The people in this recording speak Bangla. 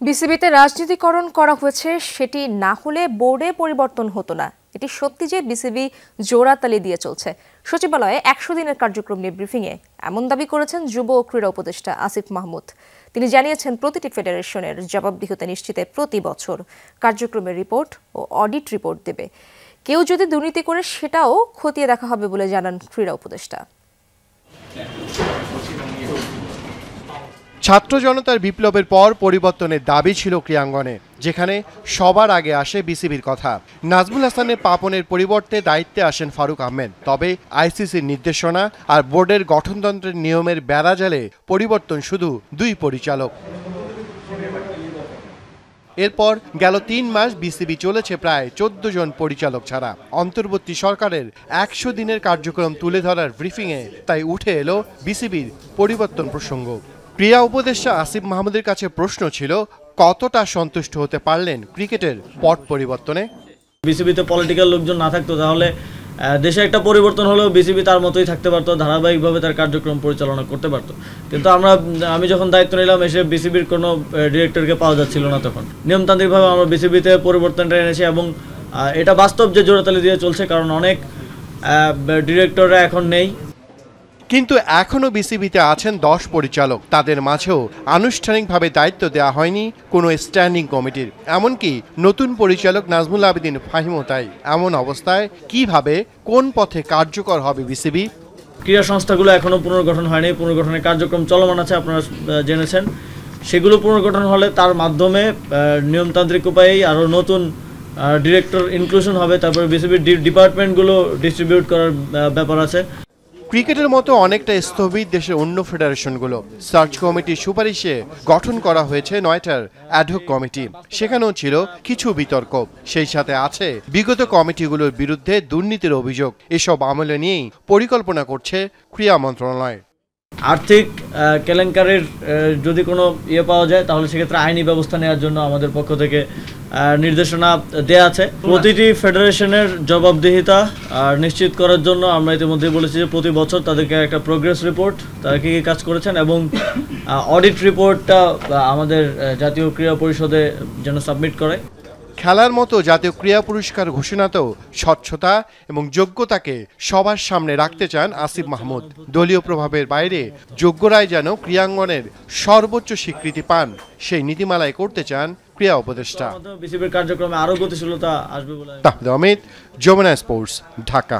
বিসিবিতে রাজনীতিকরণ করা হয়েছে, সেটি না হলে বোর্ডে পরিবর্তন হতো না। এটি সত্যি যে বিসিবি জোড়াতালি দিয়ে চলছে। সচিবালয়ে 100 দিনের কার্যক্রম নিয়ে ব্রিফিংয়ে এমন দাবি করেছেন যুব ও ক্রীড়া উপদেষ্টা আসিফ মাহমুদ। তিনি জানিয়েছেন প্রতিটি ফেডারেশনের জবাবদিহিতা নিশ্চিতে প্রতি বছর কার্যক্রমের রিপোর্ট ও অডিট রিপোর্ট দেবে। কেউ যদি দুর্নীতি করে সেটাও খতিয়ে দেখা হবে বলে জানান ক্রীড়া উপদেষ্টা। ছাত্র জনতার বিপ্লবের পর পরিবর্তনের দাবি ছিল ক্রীড়াঙ্গনে, যেখানে সবার আগে আসে বিসিবির কথা। নাজমুল হাসানের পাপনের পরিবর্তে দায়িত্বে আসেন ফারুক আহমেদ। তবে আইসিসির নির্দেশনা আর বোর্ডের গঠনতন্ত্রের নিয়মের বেড়াজালে পরিবর্তন শুধু 2 পরিচালক। এরপর গেল 3 মাস বিসিবি চলেছে প্রায় 14 জন পরিচালক ছাড়া। অন্তর্বর্তী সরকারের 100 দিনের কার্যক্রম তুলে ধরার ব্রিফিংয়ে তাই উঠে এলো বিসিবির পরিবর্তন প্রসঙ্গ। ক্রীড়া উপদেষ্টা আসিফ মাহমুদের কাছে প্রশ্ন ছিল, কতটা সন্তুষ্ট হতে পারলেন ক্রিকেটের পট পরিবর্তনে? বিসিবিতে পলিটিক্যাল লোকজন না থাকতো তাহলে দেশে একটা পরিবর্তন হলেও বিসিবি তার মতোই থাকতে পারতো, ধারাবাহিকভাবে তার কার্যক্রম পরিচালনা করতে পারতো। কিন্তু আমি যখন দায়িত্ব নিলাম, এসে বিসিবির কোনো ডিরেক্টরকে পাওয়া যাচ্ছিল না। তখন নিয়মতান্ত্রিকভাবে আমরা বিসিবিতে পরিবর্তনটা এনেছি এবং এটা বাস্তব যে জোড়াতালি দিয়ে চলছে, কারণ অনেক ডিরেক্টররা এখন নেই। কিন্তু এখনও বিসিবিতে আছেন 10 পরিচালক। তাদের মাঝেও আনুষ্ঠানিকভাবে দায়িত্ব দেওয়া হয়নি কোনো স্ট্যান্ডিং কমিটির। এমনকি নতুন পরিচালক নাজমুল আবেদিন ফাহিমও তাই। এমন অবস্থায় কিভাবে, কোন পথে কার্যকর হবে বিসিবি? ক্রীড়া সংস্থাগুলো এখনও পুনর্গঠন হয়নি, পুনর্গঠনের কার্যক্রম চলমান আছে, আপনারা জেনেছেন। সেগুলো পুনর্গঠন হলে তার মাধ্যমে নিয়মতান্ত্রিক উপায়েই আরও নতুন ডিরেক্টর ইনক্লুশন হবে। তারপরে বিসিবির ডিপার্টমেন্টগুলো ডিস্ট্রিবিউট করার ব্যাপার আছে। ক্রিকেটের মতো অনেকটা স্থবির দেশের অন্য ফেডারেশনগুলো। সার্চ কমিটির সুপারিশে গঠন করা হয়েছে 9টার অ্যাডহক কমিটি। সেখানেও ছিল কিছু বিতর্ক। সেই সাথে আছে বিগত কমিটিগুলোর বিরুদ্ধে দুর্নীতির অভিযোগ। এসব আমলে নিয়েই পরিকল্পনা করছে ক্রীড়া মন্ত্রণালয়। আর্থিক কেলেঙ্কারির যদি কোনো পাওয়া যায়, তাহলে সেক্ষেত্রে আইনি ব্যবস্থা নেওয়ার জন্য আমাদের পক্ষ থেকে নির্দেশনা দেয়া আছে। প্রতিটি ফেডারেশনের জবাবদিহিতা নিশ্চিত করার জন্য আমরা ইতিমধ্যেই বলেছি যে প্রতি বছর তাদেরকে একটা প্রোগ্রেস রিপোর্ট, তারা কী কী কাজ করেছেন এবং অডিট রিপোর্টটা আমাদের জাতীয় ক্রীড়া পরিষদে যেন সাবমিট করে। খেলার মতো জাতীয় ক্রীড়া পুরস্কার ঘোষণাতেও স্বচ্ছতা এবং যোগ্যতাকে সবার সামনে রাখতে চান আসিফ মাহমুদ। দলীয় প্রভাবের বাইরে যোগ্যরাই যেন ক্রীড়াঙ্গনের সর্বোচ্চ স্বীকৃতি পান, সেই নীতিমালায় করতে চান ক্রীড়া উপদেষ্টা। বিসিবির কার্যক্রমে আরও গতিশীলতা আসবে বলে। তাহমিদ, যমুনা স্পোর্টস, ঢাকা।